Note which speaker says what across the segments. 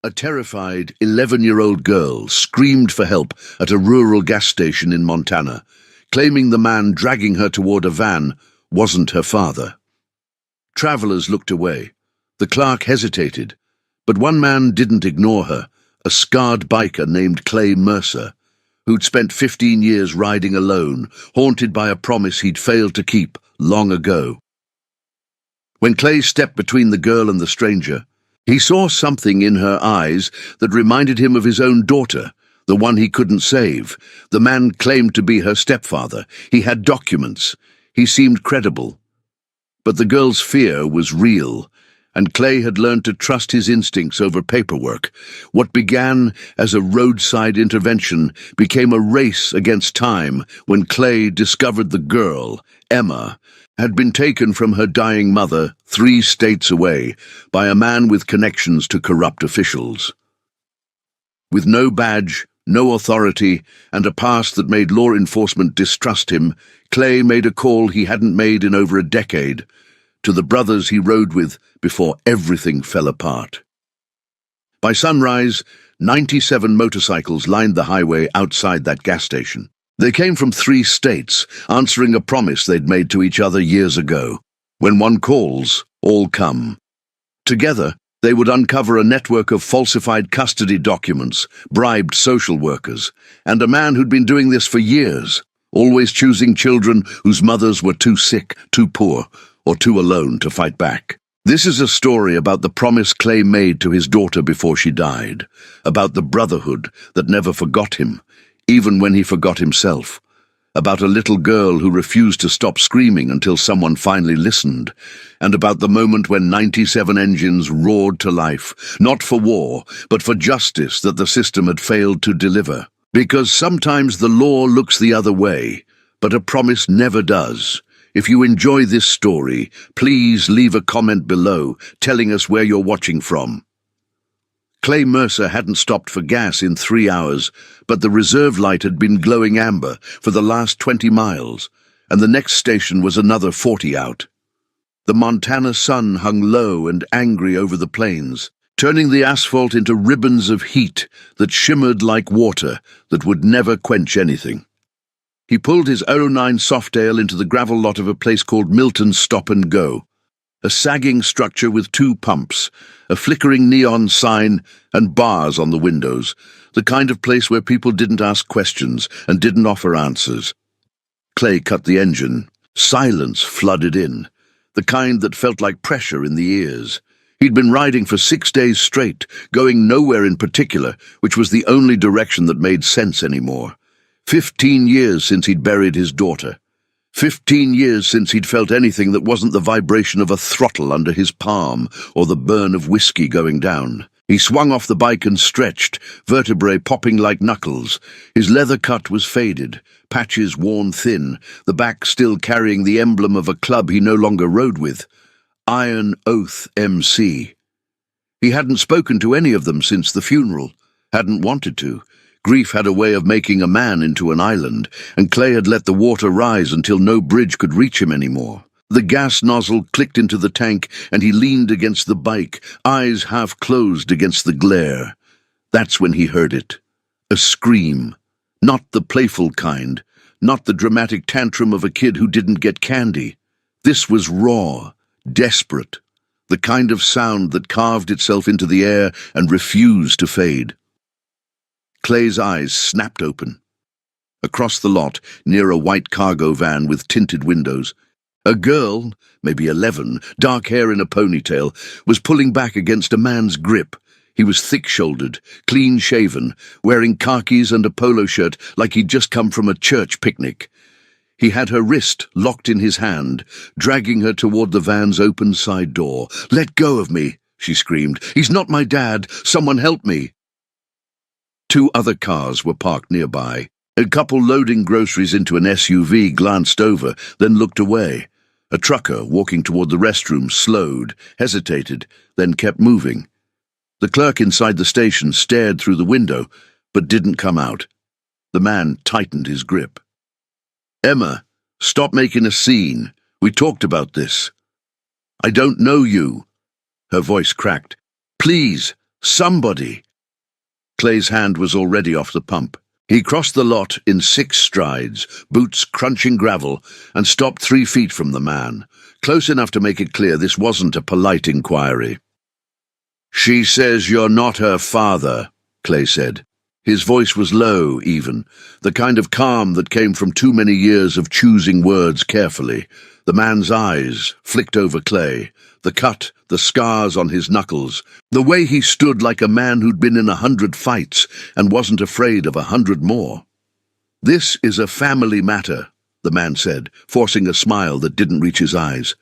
Speaker 1: A terrified 11-year-old girl screamed for help at a rural gas station in Montana, claiming the man dragging her toward a van wasn't her father. Travelers looked away. The clerk hesitated, but one man didn't ignore her, a scarred biker named Clay Mercer, who'd spent 15 years riding alone, haunted by a promise he'd failed to keep long ago. When Clay stepped between the girl and the stranger, he saw something in her eyes that reminded him of his own daughter, the one he couldn't save. The man claimed to be her stepfather. He had documents. He seemed credible. But the girl's fear was real, and Clay had learned to trust his instincts over paperwork. What began as a roadside intervention became a race against time when Clay discovered the girl, Emma, had been taken from her dying mother 3 states away by a man with connections to corrupt officials. With no badge, no authority, and a past that made law enforcement distrust him, Clay made a call he hadn't made in over a decade, to the brothers he rode with before everything fell apart. By sunrise, 97 motorcycles lined the highway outside that gas station. They came from 3 states, answering a promise they'd made to each other years ago. When one calls, all come. Together, they would uncover a network of falsified custody documents, bribed social workers, and a man who'd been doing this for years, always choosing children whose mothers were too sick, too poor, or too alone to fight back. This is a story about the promise Clay made to his daughter before she died, about the brotherhood that never forgot him, even when he forgot himself, about a little girl who refused to stop screaming until someone finally listened, and about the moment when 97 engines roared to life, not for war, but for justice that the system had failed to deliver. Because sometimes the law looks the other way, but a promise never does. If you enjoy this story, please leave a comment below telling us where you're watching from. Clay Mercer hadn't stopped for gas in 3 hours, but the reserve light had been glowing amber for the last 20 miles, and the next station was another 40 out. The Montana sun hung low and angry over the plains, turning the asphalt into ribbons of heat that shimmered like water that would never quench anything. He pulled his 09 Softail into the gravel lot of a place called Milton's Stop and Go, a sagging structure with 2 pumps, a flickering neon sign, and bars on the windows, the kind of place where people didn't ask questions and didn't offer answers. Clay cut the engine. Silence flooded in, the kind that felt like pressure in the ears. He'd been riding for 6 days straight, going nowhere in particular, which was the only direction that made sense anymore. 15 years since he'd buried his daughter. 15 years since he'd felt anything that wasn't the vibration of a throttle under his palm or the burn of whiskey going down. He swung off the bike and stretched, vertebrae popping like knuckles. His leather cut was faded, patches worn thin, the back still carrying the emblem of a club he no longer rode with. Iron Oath MC. He hadn't spoken to any of them since the funeral, hadn't wanted to. Grief had a way of making a man into an island, and Clay had let the water rise until no bridge could reach him anymore. The gas nozzle clicked into the tank, and he leaned against the bike, eyes half closed against the glare. That's when he heard it. A scream. Not the playful kind, not the dramatic tantrum of a kid who didn't get candy. This was raw, desperate, the kind of sound that carved itself into the air and refused to fade. Clay's eyes snapped open. Across the lot, near a white cargo van with tinted windows, a girl, maybe 11, dark hair in a ponytail, was pulling back against a man's grip. He was thick-shouldered, clean-shaven, wearing khakis and a polo shirt like he'd just come from a church picnic. He had her wrist locked in his hand, dragging her toward the van's open side door. "Let go of me," she screamed. "He's not my dad. Someone help me." 2 other cars were parked nearby. A couple loading groceries into an SUV glanced over, then looked away. A trucker walking toward the restroom slowed, hesitated, then kept moving. The clerk inside the station stared through the window, but didn't come out. The man tightened his grip. "Emma, stop making a scene. We talked about this." "I don't know you." Her voice cracked. "Please, Somebody! Clay's hand was already off the pump. He crossed the lot in 6 strides, boots crunching gravel, and stopped 3 feet from the man, close enough to make it clear this wasn't a polite inquiry. "She says you're not her father," Clay said. His voice was low, even, the kind of calm that came from too many years of choosing words carefully. The man's eyes flicked over Clay, the cut, the scars on his knuckles, the way he stood like a man who'd been in 100 fights and wasn't afraid of 100 more. "This is a family matter," the man said, forcing a smile that didn't reach his eyes.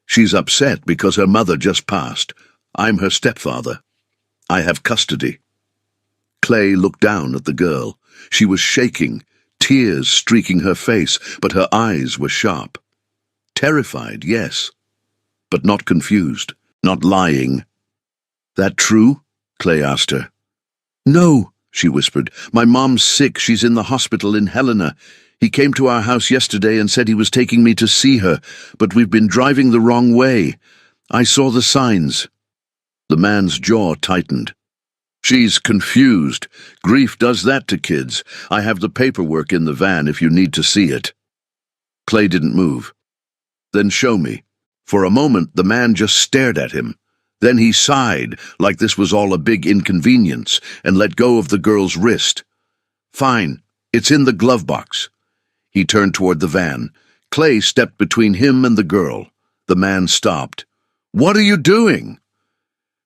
Speaker 1: "She's upset because her mother just passed. I'm her stepfather. I have custody." Clay looked down at the girl. She was shaking, tears streaking her face, but her eyes were sharp. Terrified, yes, but not confused, not lying. "That true?" Clay asked her. "No," she whispered. "My mom's sick. She's in the hospital in Helena. He came to our house yesterday and said he was taking me to see her, but we've been driving the wrong way. I saw the signs." The man's jaw tightened. "She's confused. Grief does that to kids. I have the paperwork in the van if you need to see it." Clay didn't move. "Then show me." For a moment, the man just stared at him. Then he sighed, like this was all a big inconvenience, and let go of the girl's wrist. "Fine, it's in the glove box." He turned toward the van. Clay stepped between him and the girl. The man stopped. "What are you doing?"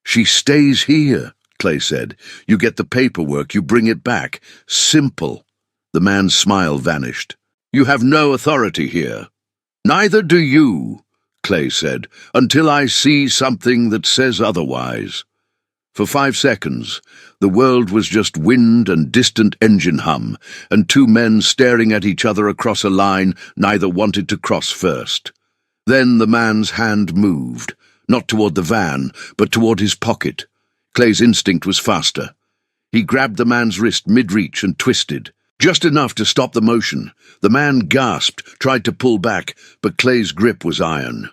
Speaker 1: "She stays here," Clay said. "You get the paperwork, you bring it back. Simple." The man's smile vanished. "You have no authority here." "Neither do you," Clay said, "until I see something that says otherwise." For 5 seconds, the world was just wind and distant engine hum, and 2 men staring at each other across a line neither wanted to cross first. Then the man's hand moved, not toward the van, but toward his pocket. Clay's instinct was faster. He grabbed the man's wrist mid-reach and twisted. Just enough to stop the motion. The man gasped, tried to pull back, but Clay's grip was iron.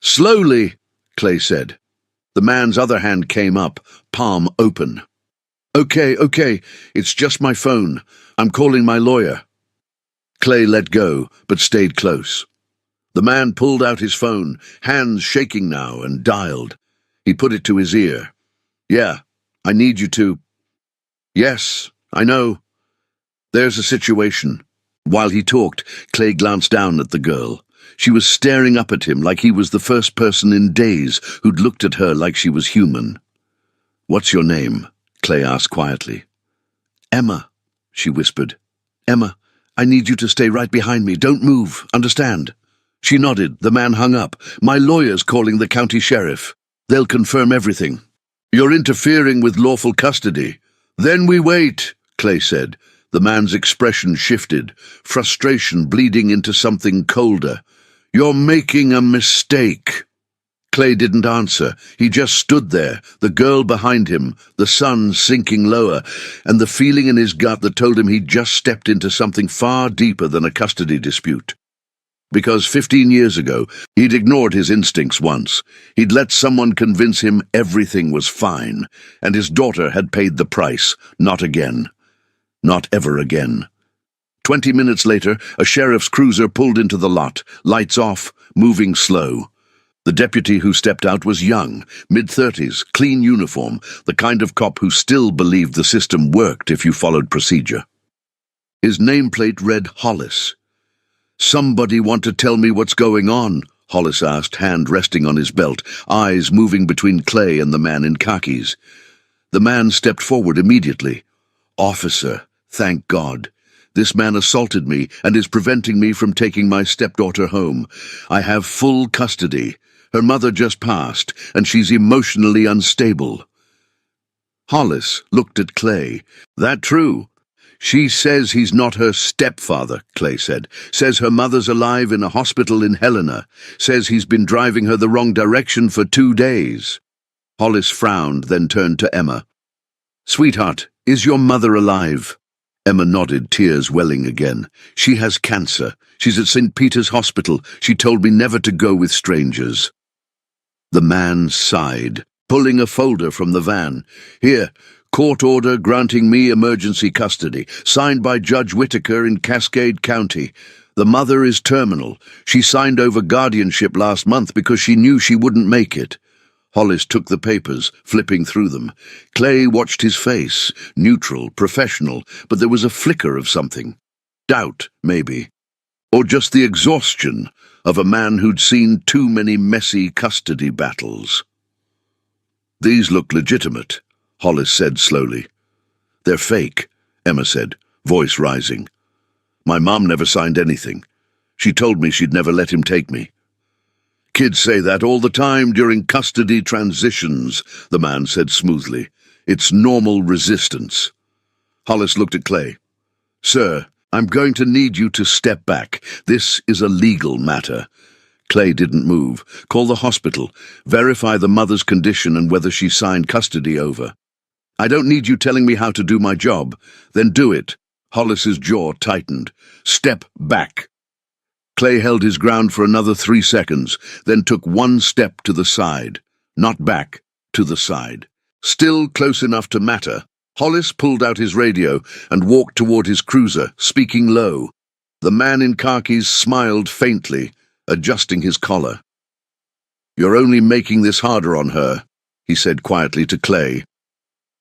Speaker 1: "Slowly," Clay said. The man's other hand came up, palm open. Okay, it's just my phone. I'm calling my lawyer." Clay let go, but stayed close. The man pulled out his phone, hands shaking now, and dialed. He put it to his ear. "Yeah, I need you to." "Yes, I know. There's a situation." While he talked, Clay glanced down at the girl. She was staring up at him like he was the first person in days who'd looked at her like she was human. "What's your name?" Clay asked quietly. "Emma," she whispered. "Emma, I need you to stay right behind me. Don't move, understand?" She nodded. The man hung up. "My lawyer's calling the county sheriff. They'll confirm everything." "You're interfering with lawful custody." "Then we wait," Clay said. The man's expression shifted, frustration bleeding into something colder. "You're making a mistake." Clay didn't answer. He just stood there, the girl behind him, the sun sinking lower, and the feeling in his gut that told him he'd just stepped into something far deeper than a custody dispute. Because 15 years ago, he'd ignored his instincts once. He'd let someone convince him everything was fine, and his daughter had paid the price. Not again. Not ever again. 20 minutes later, a sheriff's cruiser pulled into the lot, lights off, moving slow. The deputy who stepped out was young, mid-30s, clean uniform, the kind of cop who still believed the system worked if you followed procedure. His nameplate read Hollis. "Somebody want to tell me what's going on?" Hollis asked, hand resting on his belt, eyes moving between Clay and the man in khakis. The man stepped forward immediately. "Officer, thank God. This man assaulted me and is preventing me from taking my stepdaughter home. I have full custody. Her mother just passed, and she's emotionally unstable." Hollis looked at Clay. "That true?" "She says he's not her stepfather," Clay said. "Says her mother's alive in a hospital in Helena. Says he's been driving her the wrong direction for 2 days. Hollis frowned, then turned to Emma. "Sweetheart, is your mother alive?" Emma nodded, tears welling again. "She has cancer. She's at St. Peter's Hospital. She told me never to go with strangers." The man sighed. pulling a folder from the van. "Here, court order granting me emergency custody, signed by Judge Whitaker in Cascade County. The mother is terminal. She signed over guardianship last month because she knew she wouldn't make it." Hollis took the papers, flipping through them. Clay watched his face, neutral, professional, but there was a flicker of something. Doubt, maybe. Or just the exhaustion of a man who'd seen too many messy custody battles. "These look legitimate," Hollis said slowly. "They're fake," Emma said, voice rising. "My mom never signed anything. She told me she'd never let him take me." "Kids say that all the time during custody transitions," the man said smoothly. "It's normal resistance." Hollis looked at Clay. "Sir, I'm going to need you to step back. This is a legal matter." Clay didn't move. "Call the hospital. Verify the mother's condition and whether she signed custody over." "I don't need you telling me how to do my job." "Then do it." Hollis's jaw tightened. "Step back." Clay held his ground for another 3 seconds, then took one step to the side. Not back, to the side. Still close enough to matter, Hollis pulled out his radio and walked toward his cruiser, speaking low. The man in khakis smiled faintly, adjusting his collar. "You're only making this harder on her," he said quietly to Clay.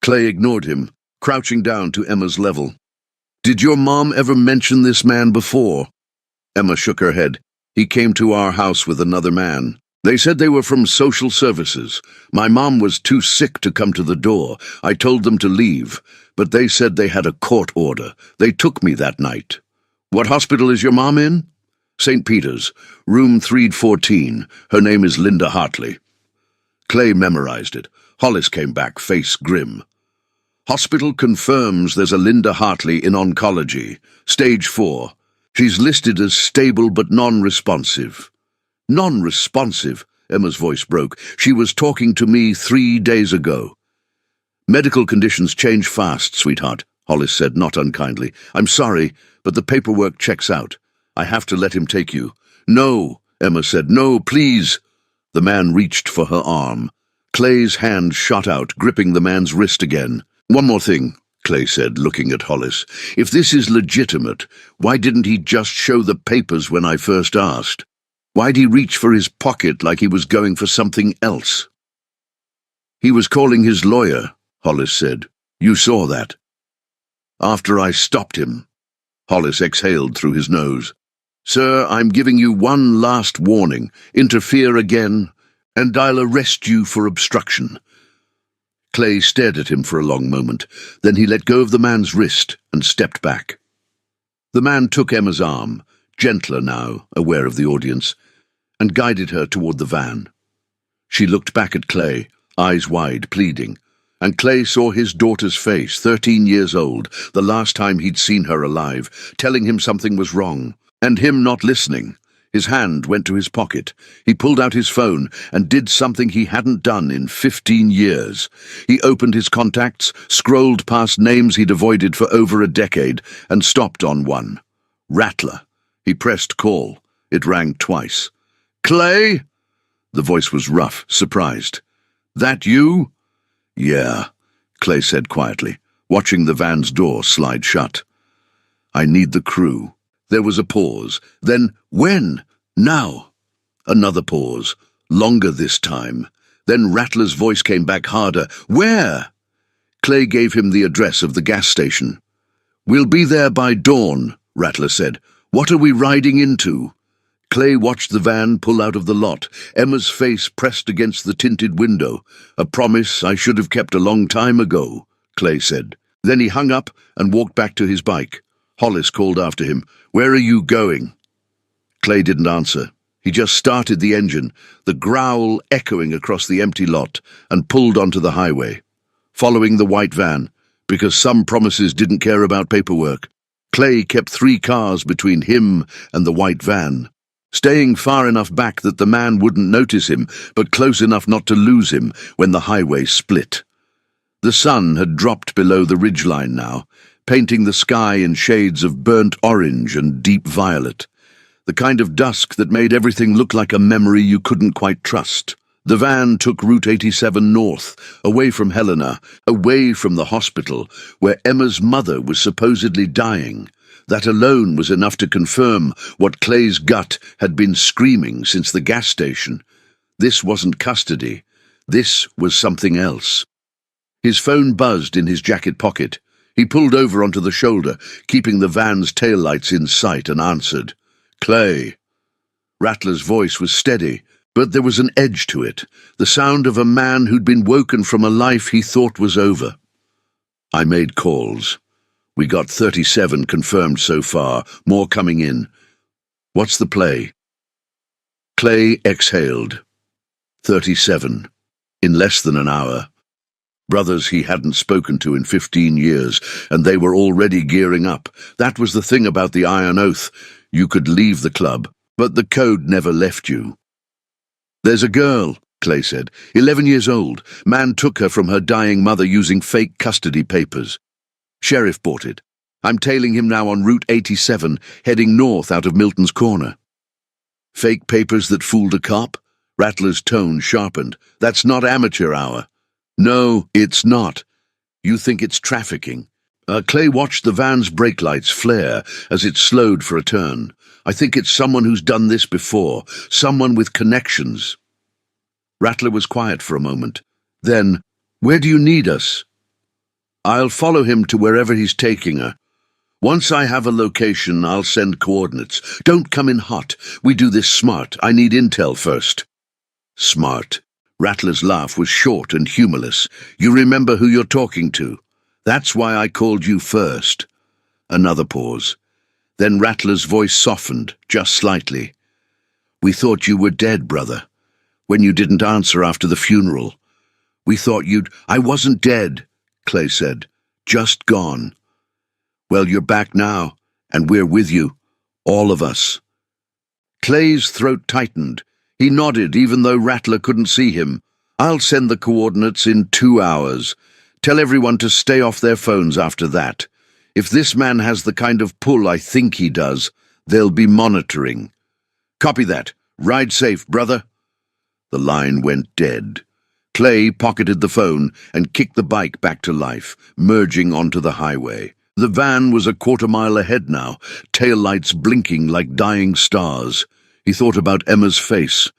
Speaker 1: Clay ignored him, crouching down to Emma's level. "Did your mom ever mention this man before?" Emma shook her head. "He came to our house with another man. They said they were from social services. My mom was too sick to come to the door. I told them to leave, but they said they had a court order. They took me that night." "What hospital is your mom in?" "St. Peter's, room 314. Her name is Linda Hartley." Clay memorized it. Hollis came back, face grim. "Hospital confirms there's a Linda Hartley in oncology, stage 4. She's listed as stable but non-responsive." "Non-responsive?" Emma's voice broke. "She was talking to me 3 days ago." "Medical conditions change fast, sweetheart," Hollis said, not unkindly. "I'm sorry, but the paperwork checks out. I have to let him take you." "No," Emma said. "No, please." The man reached for her arm. Clay's hand shot out, gripping the man's wrist again. "One more thing," Clay said, looking at Hollis. "If this is legitimate, why didn't he just show the papers when I first asked? Why'd he reach for his pocket like he was going for something else?" "He was calling his lawyer," Hollis said. "You saw that." "After I stopped him." Hollis exhaled through his nose. "Sir, I'm giving you one last warning. Interfere again, and I'll arrest you for obstruction." Clay stared at him for a long moment. Then he let go of the man's wrist and stepped back. The man took Emma's arm, gentler now, aware of the audience, and guided her toward the van. She looked back at Clay, eyes wide, pleading, and Clay saw his daughter's face, 13 years old, the last time he'd seen her alive, telling him something was wrong, and him not listening. His hand went to his pocket. He pulled out his phone and did something he hadn't done in 15 years. He opened his contacts, scrolled past names he'd avoided for over a decade, and stopped on one. Rattler. He pressed call. It rang twice. "Clay?" The voice was rough, surprised. "That you?" "Yeah," Clay said quietly, watching the van's door slide shut. "I need the crew." There was a pause. Then, "When?" "Now." Another pause. Longer this time. Then Rattler's voice came back harder. "Where?" Clay gave him the address of the gas station. "We'll be there by dawn," Rattler said. "What are we riding into?" Clay watched the van pull out of the lot, Emma's face pressed against the tinted window. "A promise I should have kept a long time ago," Clay said. Then he hung up and walked back to his bike. Hollis called after him. "Where are you going?" Clay didn't answer. He just started the engine, the growl echoing across the empty lot, and pulled onto the highway, following the white van, because some promises didn't care about paperwork. Clay kept 3 cars between him and the white van, staying far enough back that the man wouldn't notice him, but close enough not to lose him when the highway split. The sun had dropped below the ridgeline now, painting the sky in shades of burnt orange and deep violet, the kind of dusk that made everything look like a memory you couldn't quite trust. The van took Route 87 north, away from Helena, away from the hospital, where Emma's mother was supposedly dying. That alone was enough to confirm what Clay's gut had been screaming since the gas station. This wasn't custody. This was something else. His phone buzzed in his jacket pocket. He pulled over onto the shoulder, keeping the van's taillights in sight, and answered. "Clay." Rattler's voice was steady, but there was an edge to it, the sound of a man who'd been woken from a life he thought was over. "I made calls. We got 37 confirmed so far, more coming in. What's the play?" Clay exhaled. 37. In less than an hour. Brothers he hadn't spoken to in 15 years, and they were already gearing up. That was the thing about the Iron Oath. You could leave the club, but the code never left you. "There's a girl," Clay said, 11 years old. Man took her from her dying mother using fake custody papers. Sheriff bought it. I'm tailing him now on Route 87, heading north out of Milton's Corner. Fake papers that fooled a cop? Rattler's tone sharpened. That's not amateur hour. No, it's not. You think it's trafficking. Clay watched the van's brake lights flare as it slowed for a turn. I think it's someone who's done this before, someone with connections. Rattler was quiet for a moment. Then, "Where do you need us?" "I'll follow him to wherever he's taking her. Once I have a location, I'll send coordinates. Don't come in hot. We do this smart. I need intel first." "Smart." Rattler's laugh was short and humorless. "You remember who you're talking to. That's why I called you first." Another pause. Then Rattler's voice softened, just slightly. "We thought you were dead, brother, when you didn't answer after the funeral. We thought you'd—" "I wasn't dead," Clay said. "Just gone. Well, you're back now, and we're with you. All of us." Clay's throat tightened. He nodded, even though Rattler couldn't see him. "I'll send the coordinates in 2 hours. Tell everyone to stay off their phones after that. If this man has the kind of pull I think he does, they'll be monitoring." "Copy that. Ride safe, brother." The line went dead. Clay pocketed the phone and kicked the bike back to life, merging onto the highway. The van was a quarter-mile ahead now, taillights blinking like dying stars. He thought about Emma's face,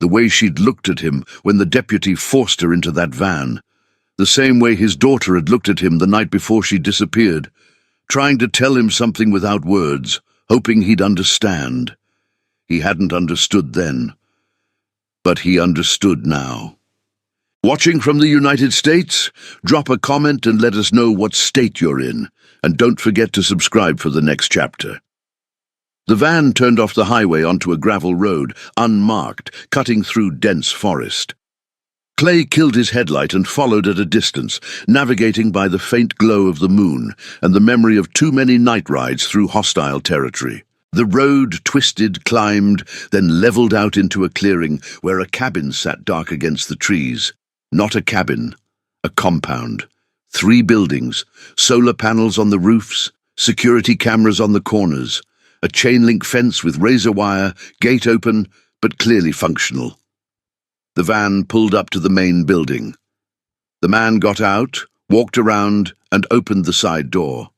Speaker 1: the way she'd looked at him when the deputy forced her into that van, the same way his daughter had looked at him the night before she disappeared, trying to tell him something without words, hoping he'd understand. He hadn't understood then, but he understood now. Watching from the United States? Drop a comment and let us know what state you're in, and don't forget to subscribe for the next chapter. The van turned off the highway onto a gravel road, unmarked, cutting through dense forest. Clay killed his headlight and followed at a distance, navigating by the faint glow of the moon and the memory of too many night rides through hostile territory. The road twisted, climbed, then leveled out into a clearing where a cabin sat dark against the trees. Not a cabin, a compound. 3 buildings, solar panels on the roofs, security cameras on the corners, a chain-link fence with razor wire, gate open, but clearly functional. The van pulled up to the main building. The man got out, walked around, and opened the side door.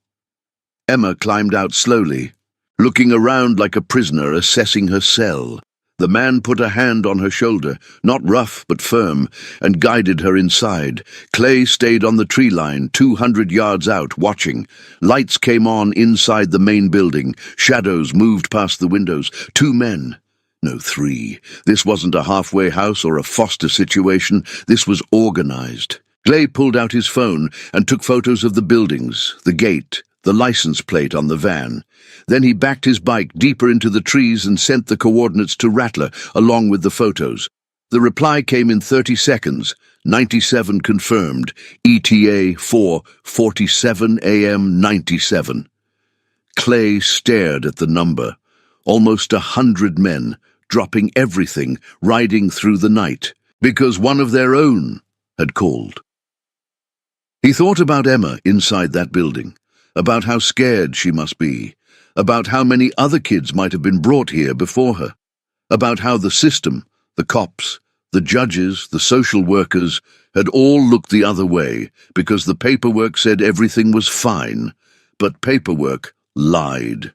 Speaker 1: Emma climbed out slowly, looking around like a prisoner assessing her cell. The man put a hand on her shoulder, not rough but firm, and guided her inside. Clay stayed on the tree line, 200 yards out, watching. Lights came on inside the main building. Shadows moved past the windows. 2 men. No, 3. This wasn't a halfway house or a foster situation. This was organized. Clay pulled out his phone and took photos of the buildings, the gate, the license plate on the van. Then he backed his bike deeper into the trees and sent the coordinates to Rattler, along with the photos. The reply came in 30 seconds. 97 confirmed. ETA 4:47 a.m. 97. Clay stared at the number. Almost 100 men, dropping everything, riding through the night, because one of their own had called. He thought about Emma inside that building, about how scared she must be, about how many other kids might have been brought here before her, about how the system, the cops, The judges, the social workers, had all looked the other way because the paperwork said everything was fine. But paperwork lied.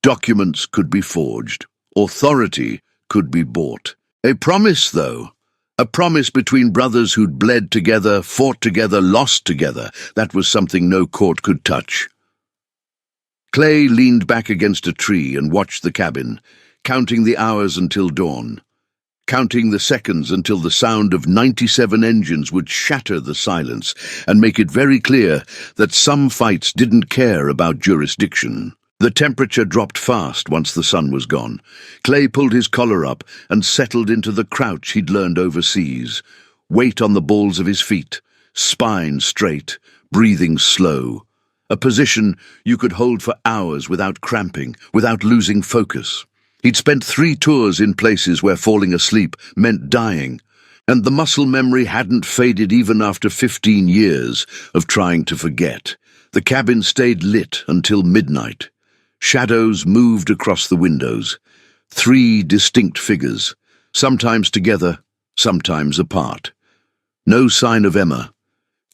Speaker 1: Documents could be forged. Authority could be bought. A promise, though. A promise between brothers who'd bled together, fought together, lost together. That was something no court could touch. Clay leaned back against a tree and watched the cabin, counting the hours until dawn, counting the seconds until the sound of 97 engines would shatter the silence and make it very clear that some fights didn't care about jurisdiction. The temperature dropped fast once the sun was gone. Clay pulled his collar up and settled into the crouch he'd learned overseas, weight on the balls of his feet, spine straight, breathing slow. A position you could hold for hours without cramping, without losing focus. He'd spent 3 tours in places where falling asleep meant dying, and the muscle memory hadn't faded even after 15 years of trying to forget. The cabin stayed lit until midnight. Shadows moved across the windows. 3 distinct figures, sometimes together, sometimes apart. No sign of Emma.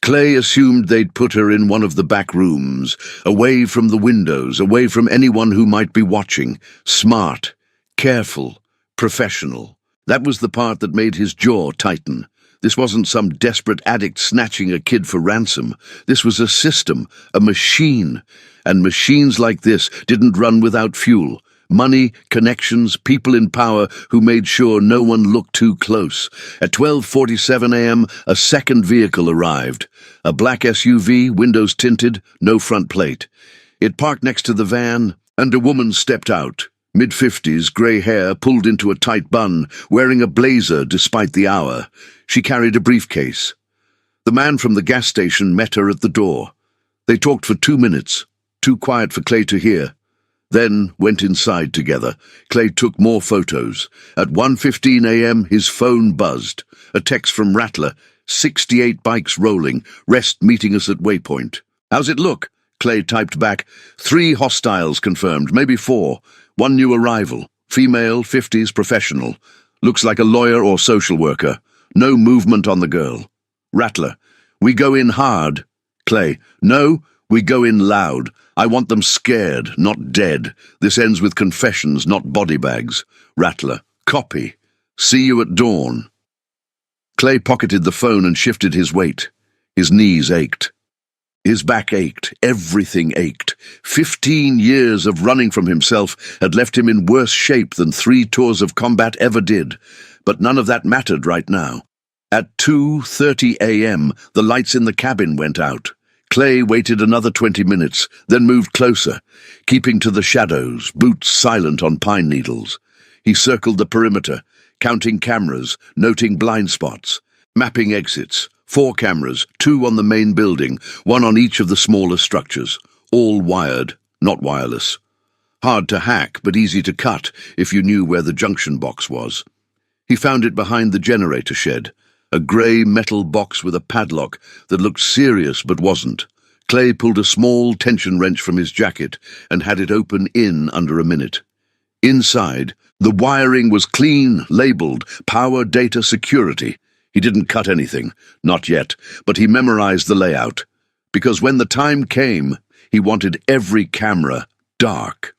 Speaker 1: Clay assumed they'd put her in one of the back rooms, away from the windows, away from anyone who might be watching. Smart, careful, professional. That was the part that made his jaw tighten. This wasn't some desperate addict snatching a kid for ransom. This was a system, a machine. And machines like this didn't run without fuel. Money, connections, people in power who made sure no one looked too close. At 12:47 a.m., a second vehicle arrived. A black SUV, windows tinted, no front plate. It parked next to the van, and a woman stepped out. Mid-50s, grey hair pulled into a tight bun, wearing a blazer despite the hour. She carried a briefcase. The man from the gas station met her at the door. They talked for 2 minutes, too quiet for Clay to hear. Then went inside together. Clay took more photos. At 1:15 a.m. his phone buzzed. A text from Rattler. 68 bikes rolling. Rest meeting us at Waypoint. How's it look? Clay typed back. 3 hostiles confirmed, maybe 4. 1 new arrival. Female, 50s, professional. Looks like a lawyer or social worker. No movement on the girl. Rattler. We go in hard. Clay. No, we go in loud. I want them scared, not dead. This ends with confessions, not body bags. Rattler. Copy. See you at dawn. Clay pocketed the phone and shifted his weight. His knees ached. His back ached. Everything ached. 15 years of running from himself had left him in worse shape than 3 tours of combat ever did. But none of that mattered right now. At 2:30 a.m., the lights in the cabin went out. Clay waited another 20 minutes, then moved closer, keeping to the shadows, boots silent on pine needles. He circled the perimeter, counting cameras, noting blind spots, mapping exits. 4 cameras, 2 on the main building, 1 on each of the smaller structures, all wired, not wireless. Hard to hack, but easy to cut if you knew where the junction box was. He found it behind the generator shed, a grey metal box with a padlock that looked serious but wasn't. Clay pulled a small tension wrench from his jacket and had it open in under a minute. Inside, the wiring was clean, labelled Power Data Security. He didn't cut anything, not yet, but he memorized the layout. Because when the time came, he wanted every camera dark.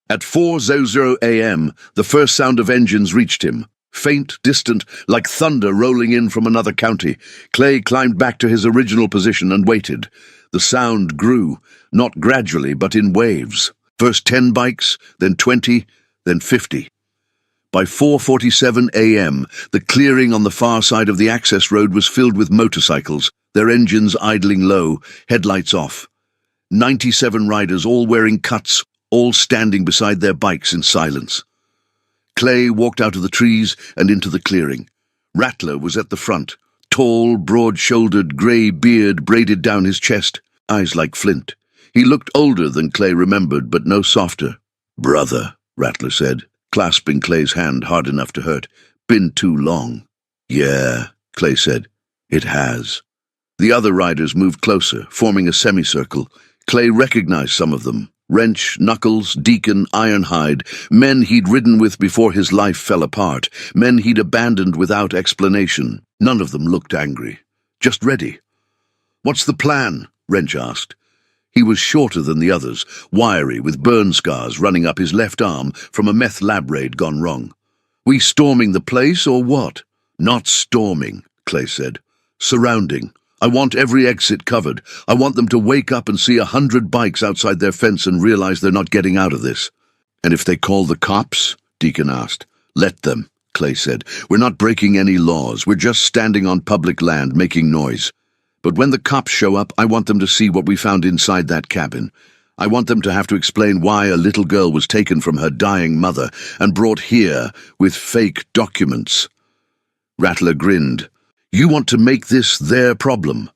Speaker 1: At 4:00 a.m., the first sound of engines reached him. Faint, distant, like thunder rolling in from another county. Clay climbed back to his original position and waited. The sound grew, not gradually, but in waves. First 10 bikes, then 20, then 50. By 4:47 a.m., the clearing on the far side of the access road was filled with motorcycles, their engines idling low, headlights off. 97 riders, all wearing cuts, all standing beside their bikes in silence. Clay walked out of the trees and into the clearing. Rattler was at the front, tall, broad-shouldered, grey beard braided down his chest, eyes like flint. He looked older than Clay remembered, but no softer. "Brother," Rattler said, clasping Clay's hand hard enough to hurt. "Been too long." "Yeah," Clay said. "It has." The other riders moved closer, forming a semicircle. Clay recognized some of them. Wrench, Knuckles, Deacon, Ironhide, men he'd ridden with before his life fell apart, men he'd abandoned without explanation. None of them looked angry, just ready. "What's the plan?" Wrench asked. He was shorter than the others, wiry, with burn scars running up his left arm from a meth lab raid gone wrong. "We storming the place, or what?" "Not storming," Clay said. "Surrounding. I want every exit covered. I want them to wake up and see 100 bikes outside their fence and realize they're not getting out of this." "And if they call the cops?" Deacon asked. "Let them," Clay said. "We're not breaking any laws. We're just standing on public land, making noise. But when the cops show up, I want them to see what we found inside that cabin. I want them to have to explain why a little girl was taken from her dying mother and brought here with fake documents." Rattler grinned. "You want to make this their problem?"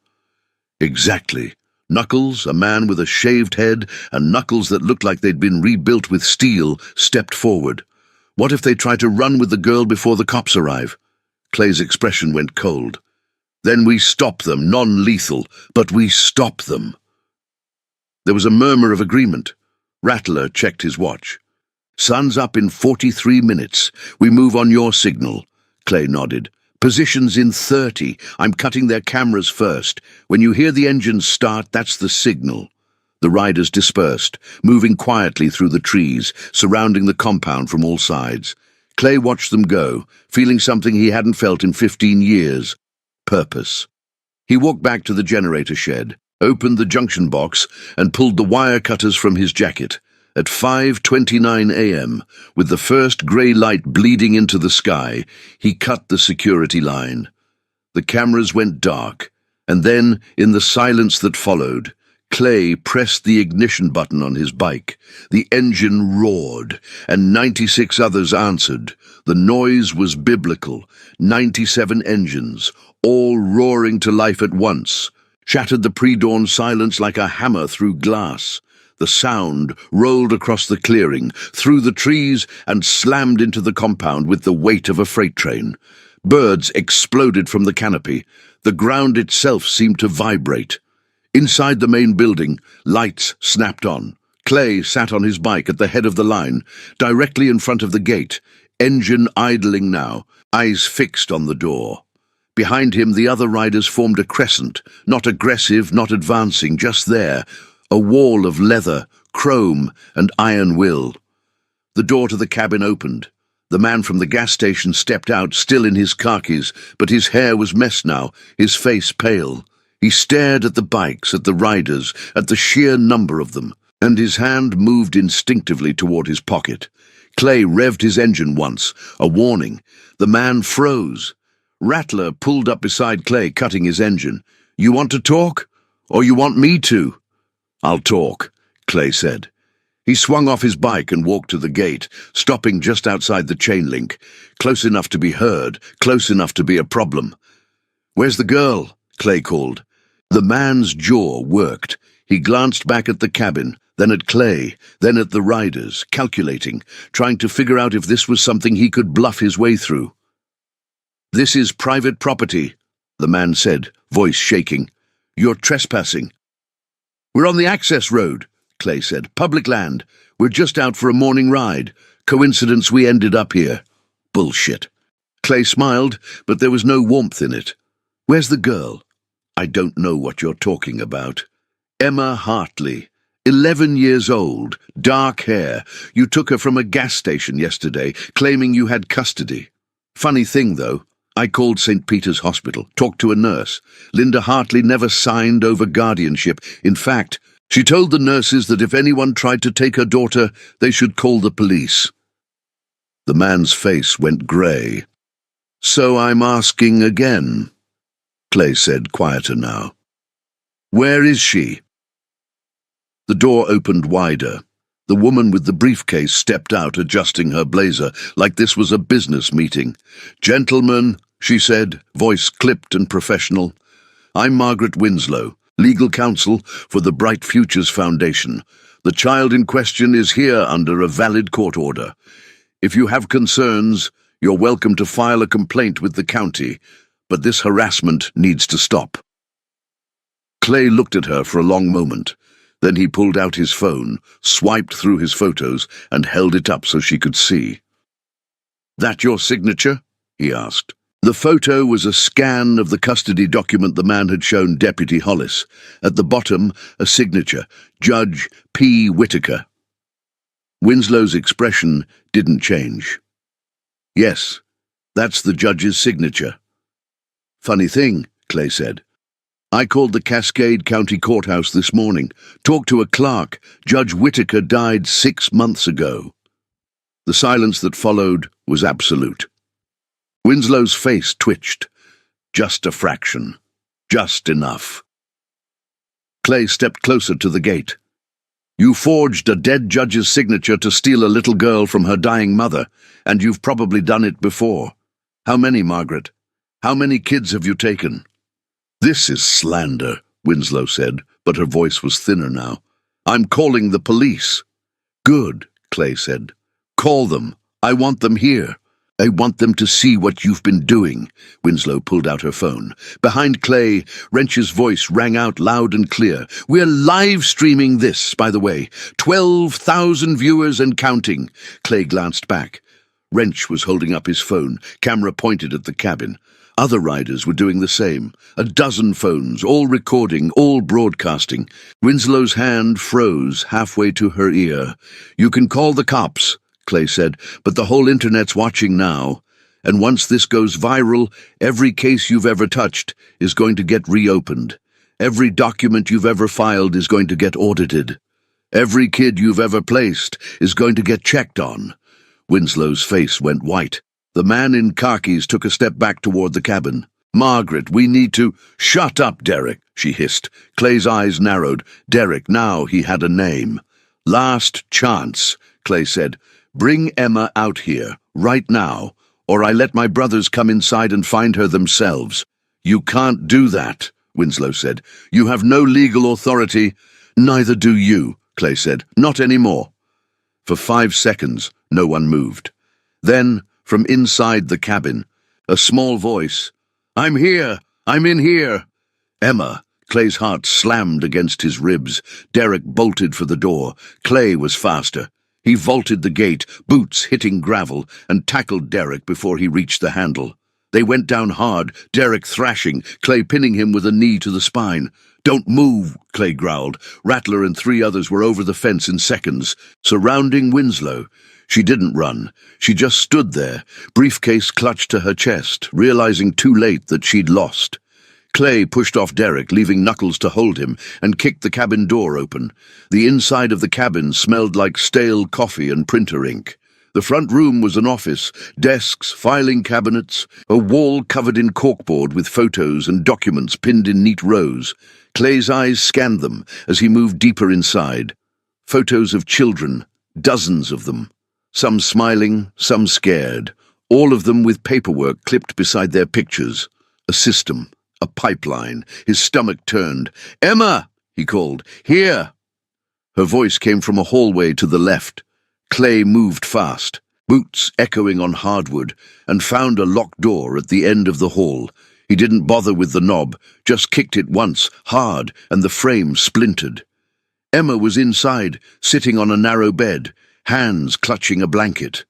Speaker 1: "Exactly." Knuckles, a man with a shaved head and knuckles that looked like they'd been rebuilt with steel, stepped forward. "What if they try to run with the girl before the cops arrive?" Clay's expression went cold. "Then we stop them, non-lethal, but we stop them." There was a murmur of agreement. Rattler checked his watch. "Sun's up in 43 minutes. We move on your signal." Clay nodded. "Positions in 30. I'm cutting their cameras first. When you hear the engines start, that's the signal." The riders dispersed, moving quietly through the trees, surrounding the compound from all sides. Clay watched them go, feeling something he hadn't felt in 15 years. Purpose. He walked back to the generator shed, opened the junction box, and pulled the wire cutters from his jacket. At 5:29 a.m., with the first grey light bleeding into the sky, he cut the security line. The cameras went dark, and then, in the silence that followed, Clay pressed the ignition button on his bike. The engine roared, and 96 others answered. The noise was biblical. 97 engines, all roaring to life at once, shattered the pre-dawn silence like a hammer through glass. The sound rolled across the clearing, through the trees, and slammed into the compound with the weight of a freight train. Birds exploded from the canopy. The ground itself seemed to vibrate. Inside the main building, lights snapped on. Clay sat on his bike at the head of the line, directly in front of the gate, engine idling now, eyes fixed on the door. Behind him, the other riders formed a crescent, not aggressive, not advancing, just there, a wall of leather, chrome, and iron will. The door to the cabin opened. The man from the gas station stepped out, still in his khakis, but his hair was messed now, his face pale. He stared at the bikes, at the riders, at the sheer number of them, and his hand moved instinctively toward his pocket. Clay revved his engine once, a warning. The man froze. Rattler pulled up beside Clay, cutting his engine. "You want to talk? Or you want me to?" "I'll talk," Clay said. He swung off his bike and walked to the gate, stopping just outside the chain link, close enough to be heard, close enough to be a problem. "Where's the girl?" Clay called. The man's jaw worked. He glanced back at the cabin, then at Clay, then at the riders, calculating, trying to figure out if this was something he could bluff his way through. "This is private property," the man said, voice shaking. "You're trespassing." "We're on the access road," Clay said. "Public land. We're just out for a morning ride. Coincidence we ended up here." "Bullshit." Clay smiled, but there was no warmth in it. "Where's the girl?" "I don't know what you're talking about." "Emma Hartley. 11 years old, dark hair. You took her from a gas station yesterday, claiming you had custody. Funny thing, though. I called St. Peter's Hospital, talked to a nurse. Linda Hartley never signed over guardianship. In fact, she told the nurses that if anyone tried to take her daughter, they should call the police." The man's face went grey. "So I'm asking again," Clay said, quieter now. "Where is she?" The door opened wider. The woman with the briefcase stepped out, adjusting her blazer, like this was a business meeting. "Gentlemen," she said, voice clipped and professional, "I'm Margaret Winslow, legal counsel for the Bright Futures Foundation. The child in question is here under a valid court order. If you have concerns, you're welcome to file a complaint with the county, but this harassment needs to stop." Clay looked at her for a long moment. Then he pulled out his phone, swiped through his photos, and held it up so she could see. "That your signature?" he asked. The photo was a scan of the custody document the man had shown Deputy Hollis. At the bottom, a signature, Judge P. Whitaker. Winslow's expression didn't change. "Yes, that's the judge's signature." "Funny thing," Clay said. "I called the Cascade County Courthouse this morning, talked to a clerk. Judge Whitaker died 6 months ago." The silence that followed was absolute. Winslow's face twitched. Just a fraction. Just enough. Clay stepped closer to the gate. "You forged a dead judge's signature to steal a little girl from her dying mother, and you've probably done it before. How many, Margaret? How many kids have you taken?" "This is slander," Winslow said, but her voice was thinner now. "I'm calling the police." "Good," Clay said. "Call them. I want them here. I want them to see what you've been doing." Winslow pulled out her phone. Behind Clay, Wrench's voice rang out loud and clear. "We're live streaming this, by the way. 12,000 viewers and counting." Clay glanced back. Wrench was holding up his phone, camera pointed at the cabin. Other riders were doing the same. 12 phones, all recording, all broadcasting. Winslow's hand froze halfway to her ear. "You can call the cops," Clay said, "but the whole internet's watching now. And once this goes viral, every case you've ever touched is going to get reopened. Every document you've ever filed is going to get audited. Every kid you've ever placed is going to get checked on." Winslow's face went white. The man in khakis took a step back toward the cabin. "Margaret, we need to—" "Shut up, Derek," she hissed. Clay's eyes narrowed. Derek, now he had a name. "Last chance," Clay said. "Bring Emma out here, right now, or I let my brothers come inside and find her themselves." "You can't do that," Winslow said. "You have no legal authority." "Neither do you," Clay said. "Not anymore." For 5 seconds, no one moved. Then, from inside the cabin, a small voice. "I'm here! I'm in here!" "Emma!" Clay's heart slammed against his ribs. Derek bolted for the door. Clay was faster. He vaulted the gate, boots hitting gravel, and tackled Derek before he reached the handle. They went down hard, Derek thrashing, Clay pinning him with a knee to the spine. "Don't move," Clay growled. Rattler and 3 others were over the fence in seconds, surrounding Winslow. She didn't run. She just stood there, briefcase clutched to her chest, realizing too late that she'd lost. Clay pushed off Derek, leaving Knuckles to hold him, and kicked the cabin door open. The inside of the cabin smelled like stale coffee and printer ink. The front room was an office, desks, filing cabinets, a wall covered in corkboard with photos and documents pinned in neat rows. Clay's eyes scanned them as he moved deeper inside. Photos of children, dozens of them. Some smiling, some scared, all of them with paperwork clipped beside their pictures. A system. A pipeline. His stomach turned. "Emma!" he called. "Here!" Her voice came from a hallway to the left. Clay moved fast, boots echoing on hardwood, and found a locked door at the end of the hall. He didn't bother with the knob, just kicked it once, hard, and the frame splintered. Emma was inside, sitting on a narrow bed, hands clutching a blanket.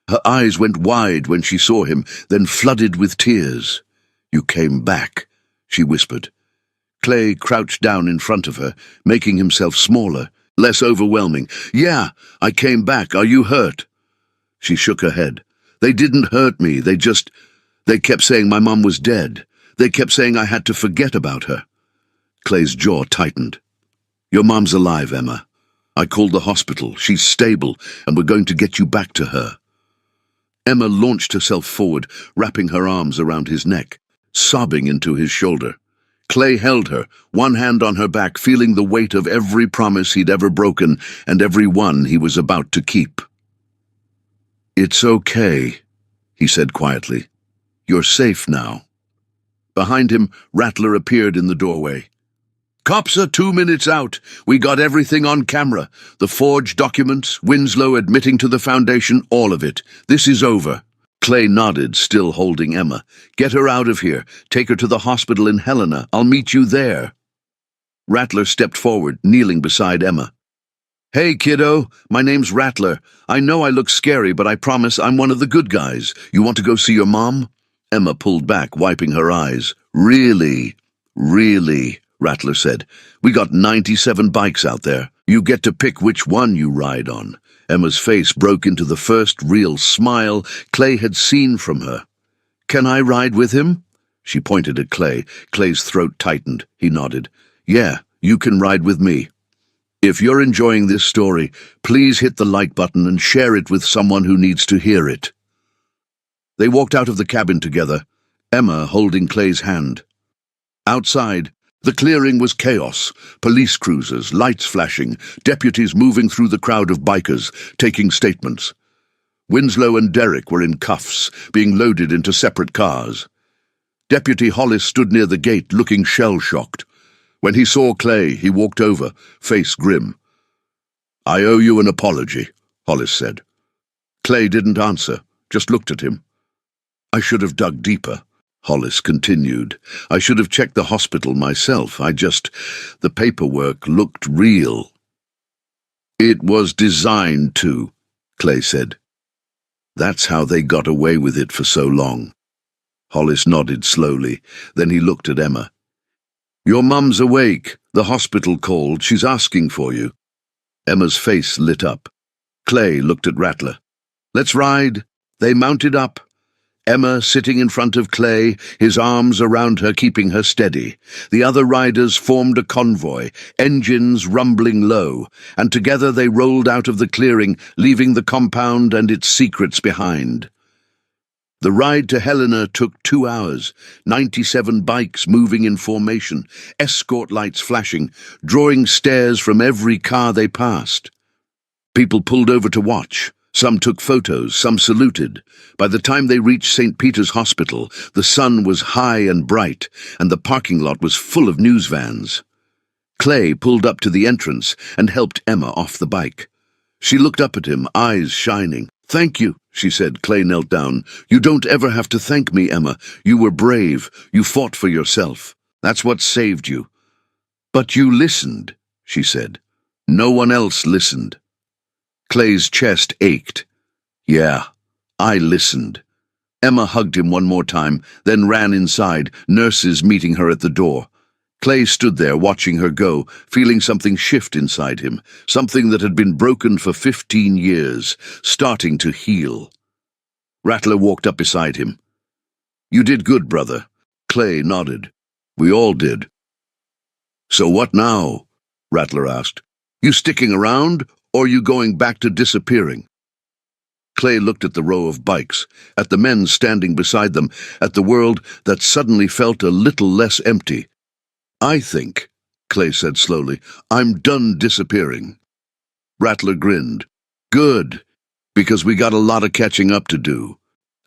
Speaker 1: Her eyes went wide when she saw him, then flooded with tears. "You came back," she whispered. Clay crouched down in front of her, making himself smaller, less overwhelming. "Yeah, I came back. Are you hurt?" She shook her head. "They didn't hurt me. They kept saying my mom was dead. They kept saying I had to forget about her." Clay's jaw tightened. "Your mom's alive, Emma. I called the hospital. She's stable, and we're going to get you back to her." Emma launched herself forward, wrapping her arms around his neck, sobbing into his shoulder. Clay held her, one hand on her back, feeling the weight of every promise he'd ever broken and every one he was about to keep. "It's okay," he said quietly. "You're safe now." Behind him, Rattler appeared in the doorway. "Cops are 2 minutes out. We got everything on camera. The forged documents, Winslow admitting to the Foundation, all of it. This is over." Clay nodded, still holding Emma. "Get her out of here. Take her to the hospital in Helena. I'll meet you there." Rattler stepped forward, kneeling beside Emma. "Hey, kiddo, my name's Rattler. I know I look scary, but I promise I'm one of the good guys. You want to go see your mom?" Emma pulled back, wiping her eyes. "Really? Really?" Rattler said. "We got 97 bikes out there. You get to pick which one you ride on." Emma's face broke into the first real smile Clay had seen from her. "Can I ride with him?" She pointed at Clay. Clay's throat tightened. He nodded. "Yeah, you can ride with me." If you're enjoying this story, please hit the like button and share it with someone who needs to hear it. They walked out of the cabin together, Emma holding Clay's hand. Outside, the clearing was chaos. Police cruisers, lights flashing, deputies moving through the crowd of bikers, taking statements. Winslow and Derek were in cuffs, being loaded into separate cars. Deputy Hollis stood near the gate, looking shell-shocked. When he saw Clay, he walked over, face grim. "I owe you an apology," Hollis said. Clay didn't answer, just looked at him. "I should have dug deeper," Hollis continued. "I should have checked the hospital myself. The paperwork looked real." "It was designed to," Clay said. "That's how they got away with it for so long." Hollis nodded slowly, then he looked at Emma. "Your mum's awake. The hospital called. She's asking for you." Emma's face lit up. Clay looked at Rattler. "Let's ride." They mounted up. Emma sitting in front of Clay, his arms around her, keeping her steady. The other riders formed a convoy, engines rumbling low, and together they rolled out of the clearing, leaving the compound and its secrets behind. The ride to Helena took 2 hours, 97 bikes moving in formation, escort lights flashing, drawing stares from every car they passed. People pulled over to watch. Some took photos, some saluted. By the time they reached St. Peter's Hospital, the sun was high and bright, and the parking lot was full of news vans. Clay pulled up to the entrance and helped Emma off the bike. She looked up at him, eyes shining. "Thank you," she said. Clay knelt down. "You don't ever have to thank me, Emma. You were brave. You fought for yourself. That's what saved you." "But you listened," she said. "No one else listened." Clay's chest ached. "Yeah, I listened." Emma hugged him one more time, then ran inside, nurses meeting her at the door. Clay stood there watching her go, feeling something shift inside him, something that had been broken for 15 years, starting to heal. Rattler walked up beside him. "You did good, brother." Clay nodded. "We all did." "So what now?" Rattler asked. "You sticking around, or you going back to disappearing?" Clay looked at the row of bikes, at the men standing beside them, at the world that suddenly felt a little less empty. "I think," Clay said slowly, "I'm done disappearing." Rattler grinned. "Good, because we got a lot of catching up to do."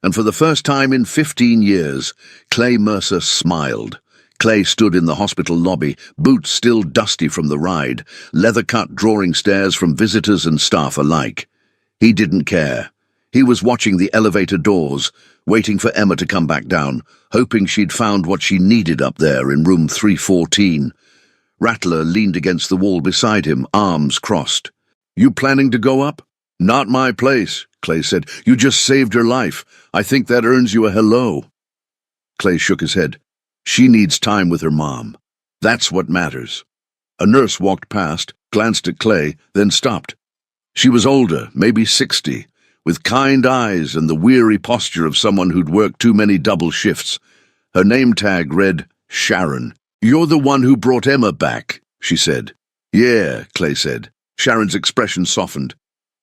Speaker 1: And for the first time in 15 years, Clay Mercer smiled. Clay stood in the hospital lobby, boots still dusty from the ride, leather-cut drawing stares from visitors and staff alike. He didn't care. He was watching the elevator doors, waiting for Emma to come back down, hoping she'd found what she needed up there in room 314. Rattler leaned against the wall beside him, arms crossed. "You planning to go up?" "Not my place," Clay said. "You just saved her life. I think that earns you a hello." Clay shook his head. "She needs time with her mom. That's what matters." A nurse walked past, glanced at Clay, then stopped. She was older, maybe 60, with kind eyes and the weary posture of someone who'd worked too many double shifts. Her name tag read, Sharon. "You're the one who brought Emma back," she said. "Yeah," Clay said. Sharon's expression softened.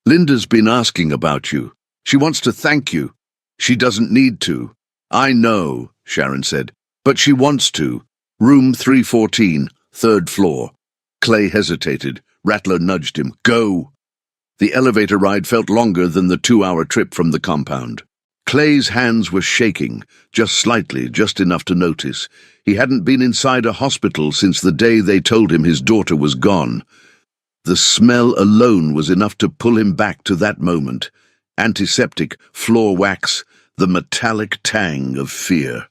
Speaker 1: "Linda's been asking about you. She wants to thank you. She doesn't need to." "I know," Sharon said, "but she wants to. Room 314, 3rd floor." Clay hesitated. Rattler nudged him. "Go." The elevator ride felt longer than the 2-hour trip from the compound. Clay's hands were shaking, just slightly, just enough to notice. He hadn't been inside a hospital since the day they told him his daughter was gone. The smell alone was enough to pull him back to that moment. Antiseptic, floor wax, the metallic tang of fear.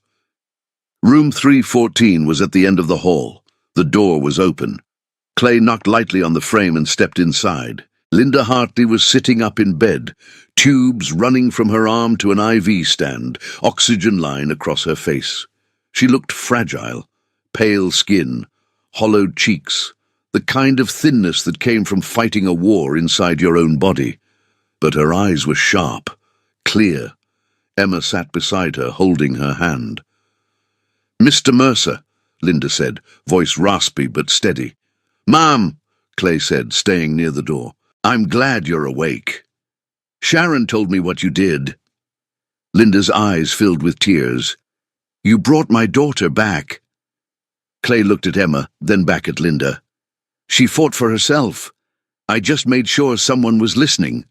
Speaker 1: Room 314 was at the end of the hall. The door was open. Clay knocked lightly on the frame and stepped inside. Linda Hartley was sitting up in bed, tubes running from her arm to an IV stand, oxygen line across her face. She looked fragile, pale skin, hollowed cheeks, the kind of thinness that came from fighting a war inside your own body. But her eyes were sharp, clear. Emma sat beside her, holding her hand. "Mr. Mercer," Linda said, voice raspy but steady. "Ma'am," Clay said, staying near the door. "I'm glad you're awake. Sharon told me what you did." Linda's eyes filled with tears. "You brought my daughter back." Clay looked at Emma, then back at Linda. "She fought for herself. I just made sure someone was listening."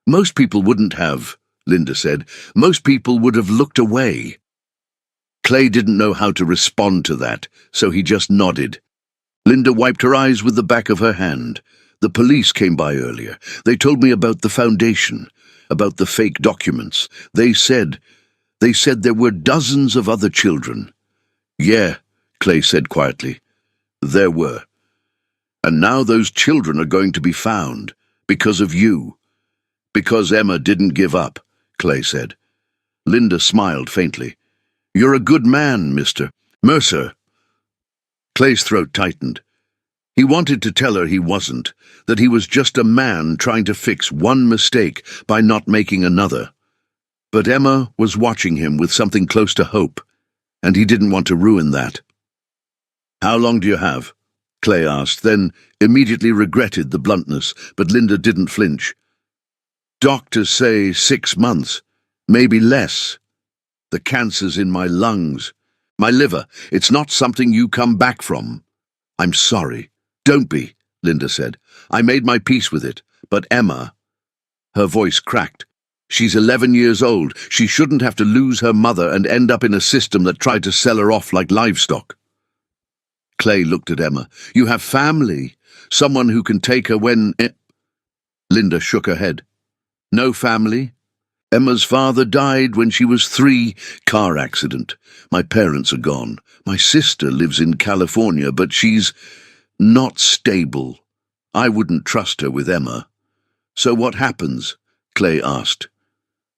Speaker 1: "Most people wouldn't have," Linda said. "Most people would have looked away." Clay didn't know how to respond to that, so he just nodded. Linda wiped her eyes with the back of her hand. "The police came by earlier. They told me about the foundation, about the fake documents. They said there were dozens of other children." "Yeah," Clay said quietly. "There were. And now those children are going to be found, because of you." "Because Emma didn't give up," Clay said. Linda smiled faintly. "You're a good man, Mr. Mercer." Clay's throat tightened. He wanted to tell her he wasn't, that he was just a man trying to fix one mistake by not making another. But Emma was watching him with something close to hope, and he didn't want to ruin that. "How long do you have?" Clay asked, then immediately regretted the bluntness, but Linda didn't flinch. "Doctors say 6 months, maybe less. The cancer's in my lungs, my liver. It's not something you come back from." "I'm sorry." "Don't be," Linda said. "I made my peace with it. But Emma—" Her voice cracked. "She's 11 years old. She shouldn't have to lose her mother and end up in a system that tried to sell her off like livestock." Clay looked at Emma. "You have family. Someone who can take her when—" Linda shook her head. "No family? Emma's father died when she was 3, car accident. My parents are gone. My sister lives in California, but she's not stable. I wouldn't trust her with Emma." "So what happens?" Clay asked.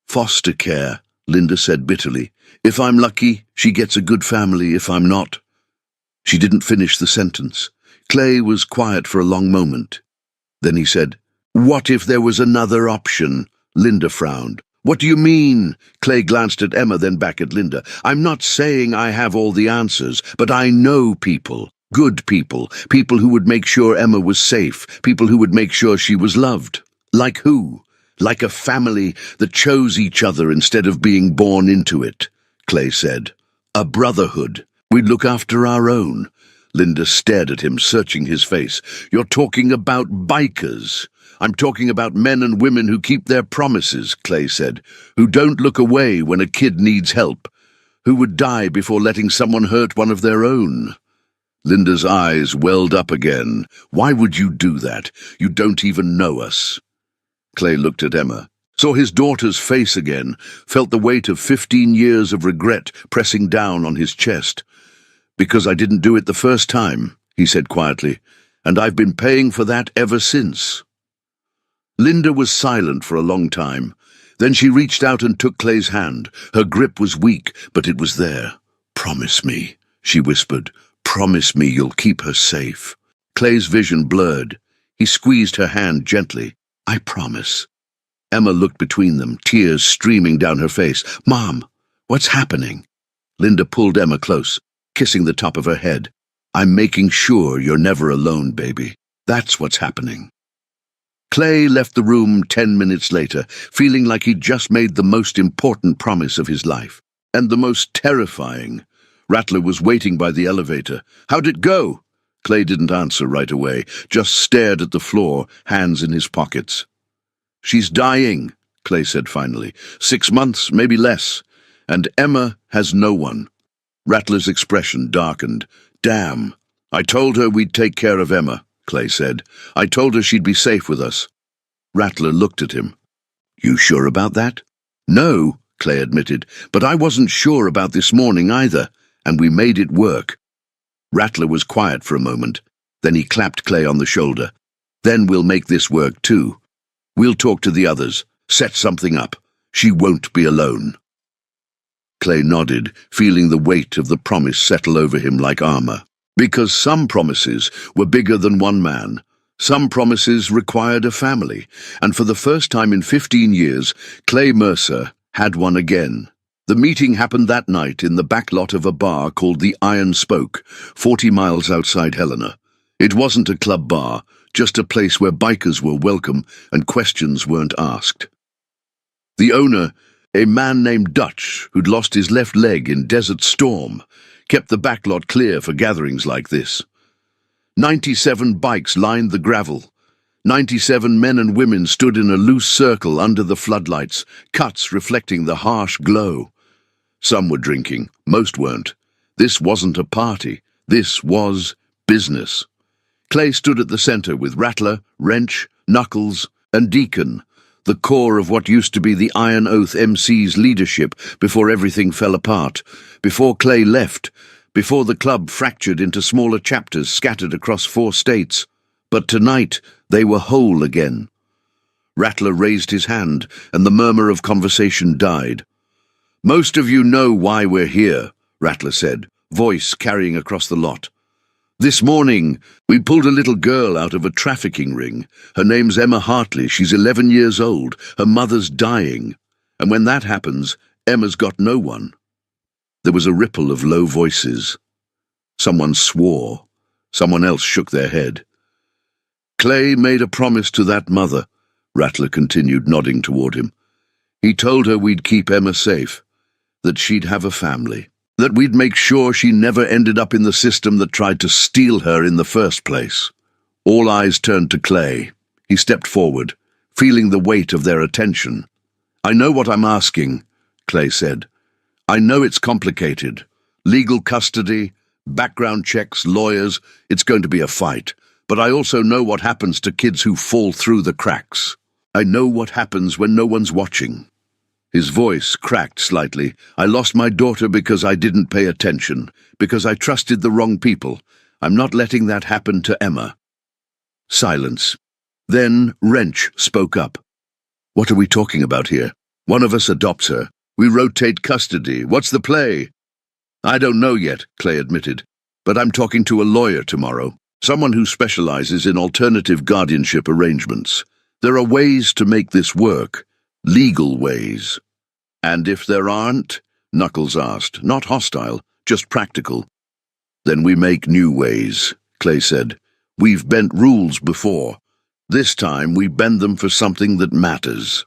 Speaker 1: "Foster care," Linda said bitterly. "If I'm lucky, she gets a good family. If I'm not—" She didn't finish the sentence. Clay was quiet for a long moment. Then he said, "What if there was another option?" Linda frowned. "What do you mean?" Clay glanced at Emma, then back at Linda. "I'm not saying I have all the answers, but I know people. Good people. People who would make sure Emma was safe. People who would make sure she was loved." "Like who?" "Like a family that chose each other instead of being born into it," Clay said. "A brotherhood. We'd look after our own." Linda stared at him, searching his face. "You're talking about bikers." "I'm talking about men and women who keep their promises," Clay said, "who don't look away when a kid needs help, who would die before letting someone hurt one of their own." Linda's eyes welled up again. "Why would you do that? You don't even know us." Clay looked at Emma, saw his daughter's face again, felt the weight of 15 years of regret pressing down on his chest. "Because I didn't do it the first time," he said quietly, "and I've been paying for that ever since." Linda was silent for a long time. Then she reached out and took Clay's hand. Her grip was weak, but it was there. "Promise me," she whispered. "Promise me you'll keep her safe." Clay's vision blurred. He squeezed her hand gently. "I promise." Emma looked between them, tears streaming down her face. "Mom, what's happening?" Linda pulled Emma close, kissing the top of her head. "I'm making sure you're never alone, baby. That's what's happening." Clay left the room 10 minutes later, feeling like he'd just made the most important promise of his life. And the most terrifying. Rattler was waiting by the elevator. "How'd it go?" Clay didn't answer right away, just stared at the floor, hands in his pockets. "She's dying," Clay said finally. 6 months, maybe less. And Emma has no one. Rattler's expression darkened. "Damn. I told her we'd take care of Emma," Clay said. "I told her she'd be safe with us." Rattler looked at him. "You sure about that?" "No," Clay admitted, "but I wasn't sure about this morning either, and we made it work." Rattler was quiet for a moment. Then he clapped Clay on the shoulder. "Then we'll make this work too. We'll talk to the others, set something up. She won't be alone." Clay nodded, feeling the weight of the promise settle over him like armor. Because some promises were bigger than one man. Some promises required a family, and for the first time in 15 years, Clay Mercer had one again. The meeting happened that night in the back lot of a bar called the Iron Spoke, 40 miles outside Helena. It wasn't a club bar, just a place where bikers were welcome and questions weren't asked. The owner, a man named Dutch, who'd lost his left leg in Desert Storm, kept the backlot clear for gatherings like this. 97 bikes lined the gravel. 97 men and women stood in a loose circle under the floodlights, cuts reflecting the harsh glow. Some were drinking, most weren't. This wasn't a party. This was business. Clay stood at the center with Rattler, Wrench, Knuckles, and Deacon, the core of what used to be the Iron Oath MC's leadership before everything fell apart, before Clay left, before the club fractured into smaller chapters scattered across 4 states. But tonight, they were whole again. Rattler raised his hand, and the murmur of conversation died. "Most of you know why we're here," Rattler said, voice carrying across the lot. "This morning, we pulled a little girl out of a trafficking ring. Her name's Emma Hartley. She's 11 years old. Her mother's dying. And when that happens, Emma's got no one." There was a ripple of low voices. Someone swore. Someone else shook their head. "Clay made a promise to that mother," Rattler continued, nodding toward him. "He told her we'd keep Emma safe, that she'd have a family, that we'd make sure she never ended up in the system that tried to steal her in the first place." All eyes turned to Clay. He stepped forward, feeling the weight of their attention. "I know what I'm asking," Clay said. "I know it's complicated. Legal custody, background checks, lawyers, it's going to be a fight. But I also know what happens to kids who fall through the cracks. I know what happens when no one's watching." His voice cracked slightly. "I lost my daughter because I didn't pay attention, because I trusted the wrong people. I'm not letting that happen to Emma." Silence. Then Wrench spoke up. "What are we talking about here? One of us adopts her. We rotate custody. What's the play?" "I don't know yet," Clay admitted, "but I'm talking to a lawyer tomorrow, someone who specializes in alternative guardianship arrangements. There are ways to make this work, legal ways." "And if there aren't?" Knuckles asked, not hostile, just practical. "Then we make new ways," Clay said. "We've bent rules before. This time we bend them for something that matters."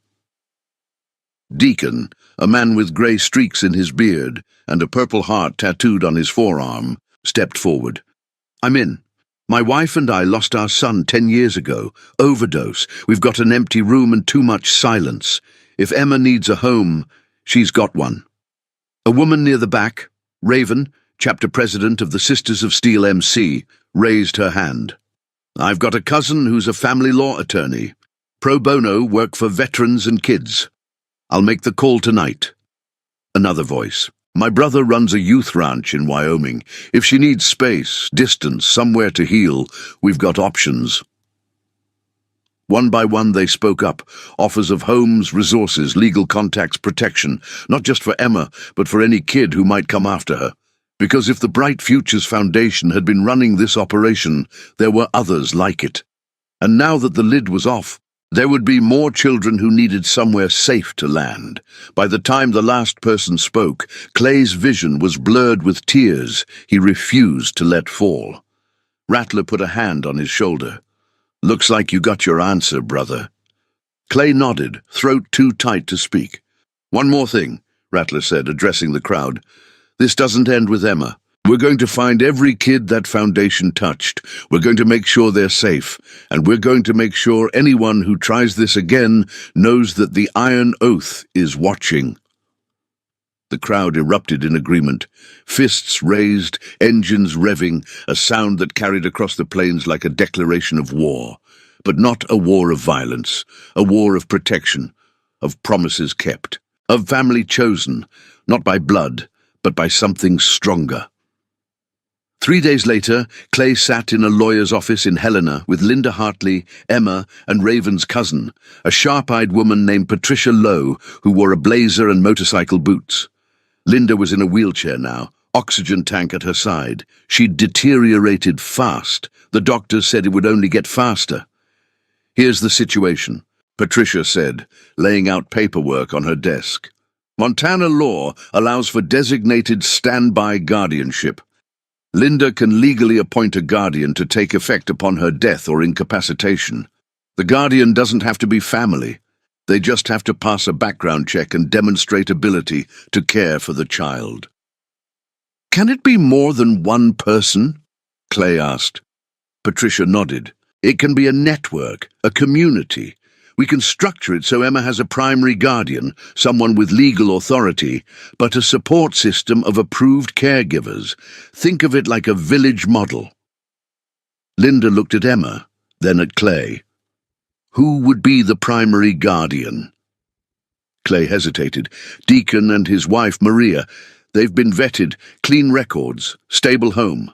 Speaker 1: Deacon, a man with grey streaks in his beard and a purple heart tattooed on his forearm, stepped forward. "I'm in. My wife and I lost our son 10 years ago. Overdose. We've got an empty room and too much silence. If Emma needs a home, she's got one." A woman near the back, Raven, chapter president of the Sisters of Steel MC, raised her hand. "I've got a cousin who's a family law attorney. Pro bono work for veterans and kids. I'll make the call tonight." Another voice. "My brother runs a youth ranch in Wyoming. If she needs space, distance, somewhere to heal, we've got options." One by one they spoke up, offers of homes, resources, legal contacts, protection, not just for Emma, but for any kid who might come after her. Because if the Bright Futures Foundation had been running this operation, there were others like it. And now that the lid was off, there would be more children who needed somewhere safe to land. By the time the last person spoke, Clay's vision was blurred with tears he refused to let fall. Rattler put a hand on his shoulder. "Looks like you got your answer, brother." Clay nodded, throat too tight to speak. "One more thing," Rattler said, addressing the crowd. "This doesn't end with Emma. We're going to find every kid that foundation touched. We're going to make sure they're safe, and we're going to make sure anyone who tries this again knows that the Iron Oath is watching." The crowd erupted in agreement, fists raised, engines revving, a sound that carried across the plains like a declaration of war. But not a war of violence, a war of protection, of promises kept, of family chosen, not by blood, but by something stronger. 3 days later, Clay sat in a lawyer's office in Helena with Linda Hartley, Emma, and Raven's cousin, a sharp-eyed woman named Patricia Lowe, who wore a blazer and motorcycle boots. Linda was in a wheelchair now, oxygen tank at her side. She'd deteriorated fast. The doctors said it would only get faster. "Here's the situation," Patricia said, laying out paperwork on her desk. "Montana law allows for designated standby guardianship. Linda can legally appoint a guardian to take effect upon her death or incapacitation. The guardian doesn't have to be family. They just have to pass a background check and demonstrate ability to care for the child." "Can it be more than one person?" Clay asked. Patricia nodded. "It can be a network, a community. We can structure it so Emma has a primary guardian, someone with legal authority, but a support system of approved caregivers. Think of it like a village model." Linda looked at Emma, then at Clay. "Who would be the primary guardian?" Clay hesitated. "Deacon and his wife, Maria. They've been vetted, clean records, stable home.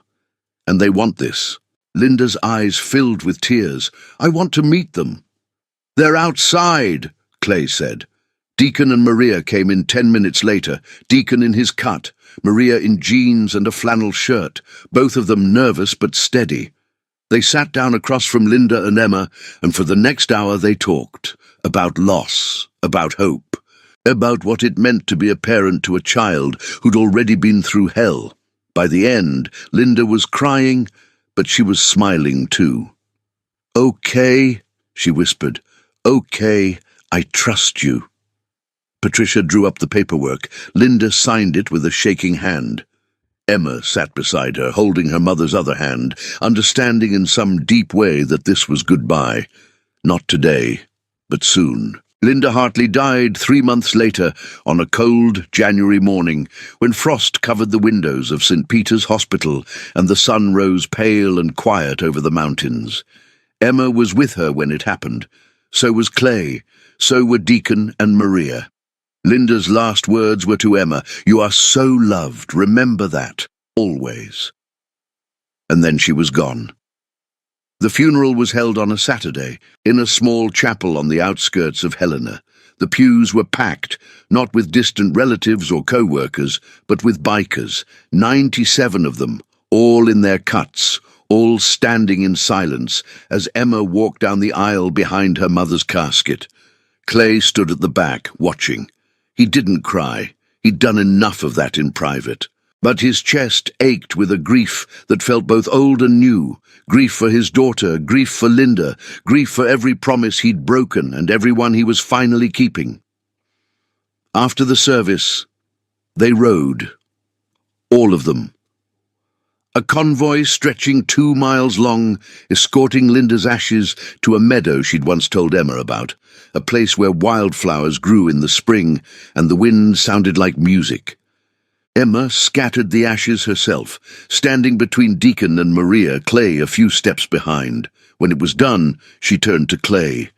Speaker 1: And they want this." Linda's eyes filled with tears. "I want to meet them." "They're outside," Clay said. Deacon and Maria came in 10 minutes later, Deacon in his cut, Maria in jeans and a flannel shirt, both of them nervous but steady. They sat down across from Linda and Emma, and for the next hour they talked. About loss, about hope, about what it meant to be a parent to a child who'd already been through hell. By the end, Linda was crying, but she was smiling too. "Okay," she whispered. "Okay, I trust you." Patricia drew up the paperwork. Linda signed it with a shaking hand. Emma sat beside her, holding her mother's other hand, understanding in some deep way that this was goodbye. Not today, but soon. Linda Hartley died 3 months later on a cold January morning when frost covered the windows of St. Peter's Hospital and the sun rose pale and quiet over the mountains. Emma was with her when it happened. So was Clay. So were Deacon and Maria. Linda's last words were to Emma, "You are so loved, remember that, always." And then she was gone. The funeral was held on a Saturday, in a small chapel on the outskirts of Helena. The pews were packed, not with distant relatives or co-workers, but with bikers, 97 of them, all in their cuts, all standing in silence as Emma walked down the aisle behind her mother's casket. Clay stood at the back, watching. He didn't cry. He'd done enough of that in private. But his chest ached with a grief that felt both old and new. Grief for his daughter, grief for Linda, grief for every promise he'd broken and every one he was finally keeping. After the service, they rode. All of them. A convoy stretching 2 miles long, escorting Linda's ashes to a meadow she'd once told Emma about, a place where wildflowers grew in the spring and the wind sounded like music. Emma scattered the ashes herself, standing between Deacon and Maria, Clay a few steps behind. When it was done, she turned to Clay.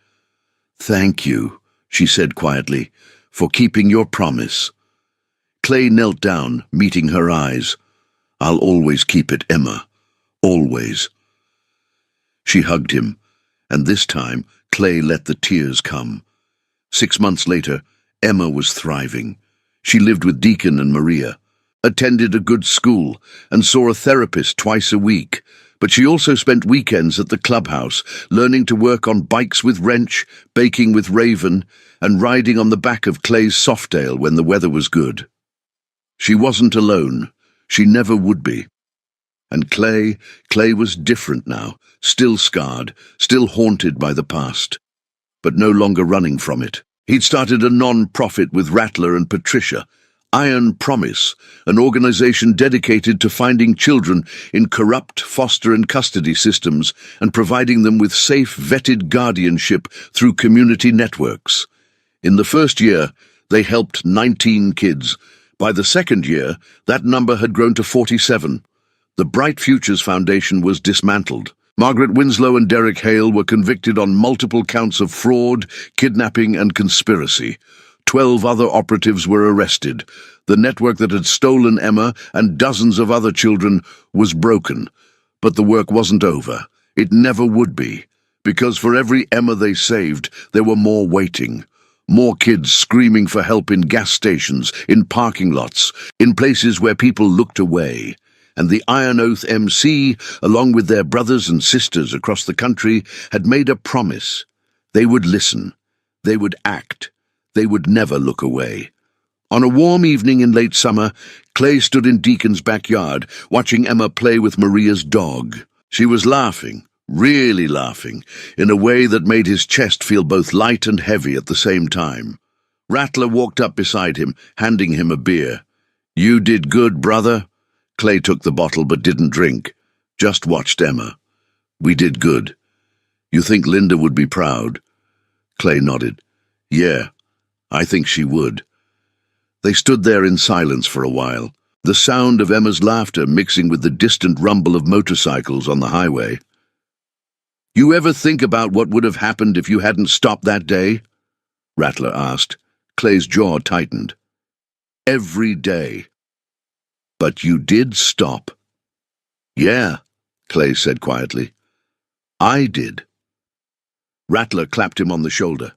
Speaker 1: "Thank you," she said quietly, "for keeping your promise." Clay knelt down, meeting her eyes. "I'll always keep it, Emma. Always." She hugged him, and this time Clay let the tears come. 6 months later, Emma was thriving. She lived with Deacon and Maria, attended a good school, and saw a therapist twice a week, but she also spent weekends at the clubhouse, learning to work on bikes with Wrench, baking with Raven, and riding on the back of Clay's Softail when the weather was good. She wasn't alone. She never would be. And Clay was different now, still scarred, still haunted by the past, but no longer running from it. He'd started a non-profit with Rattler and Patricia, Iron Promise, an organization dedicated to finding children in corrupt foster and custody systems and providing them with safe, vetted guardianship through community networks. In the first year, they helped 19 kids. By the second year, that number had grown to 47. The Bright Futures Foundation was dismantled. Margaret Winslow and Derek Hale were convicted on multiple counts of fraud, kidnapping, and conspiracy. 12 other operatives were arrested. The network that had stolen Emma and dozens of other children was broken, but the work wasn't over. It never would be, because for every Emma they saved, there were more waiting. More kids screaming for help in gas stations, in parking lots, in places where people looked away. And the Iron Oath MC, along with their brothers and sisters across the country, had made a promise. They would listen. They would act. They would never look away. On a warm evening in late summer, Clay stood in Deacon's backyard, watching Emma play with Maria's dog. She was laughing, really laughing, in a way that made his chest feel both light and heavy at the same time. Rattler walked up beside him, handing him a beer. "You did good, brother." Clay took the bottle but didn't drink, just watched Emma. "We did good. You think Linda would be proud?" Clay nodded. "Yeah, I think she would." They stood there in silence for a while, the sound of Emma's laughter mixing with the distant rumble of motorcycles on the highway. "You ever think about what would have happened if you hadn't stopped that day?" Rattler asked. Clay's jaw tightened. "Every day." "But you did stop." "Yeah," Clay said quietly. "I did." Rattler clapped him on the shoulder.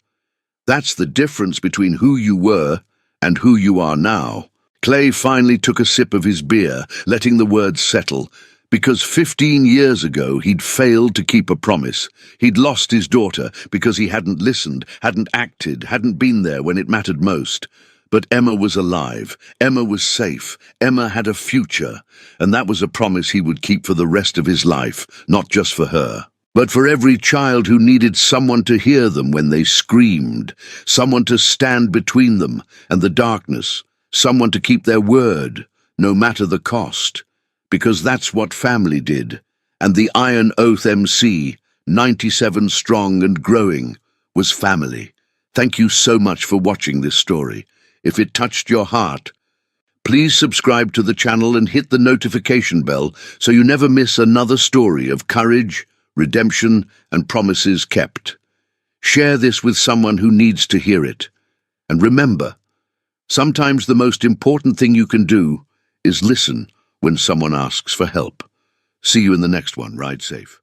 Speaker 1: "That's the difference between who you were and who you are now." Clay finally took a sip of his beer, letting the words settle, because 15 years ago he'd failed to keep a promise. He'd lost his daughter because he hadn't listened, hadn't acted, hadn't been there when it mattered most. But Emma was alive. Emma was safe. Emma had a future, and that was a promise he would keep for the rest of his life, not just for her, but for every child who needed someone to hear them when they screamed, someone to stand between them and the darkness, someone to keep their word, no matter the cost. Because that's what family did. And the Iron Oath MC, 97 strong and growing, was family. Thank you so much for watching this story. If it touched your heart, please subscribe to the channel and hit the notification bell so you never miss another story of courage, redemption, and promises kept. Share this with someone who needs to hear it. And remember, sometimes the most important thing you can do is listen when someone asks for help. See you in the next one. Ride safe.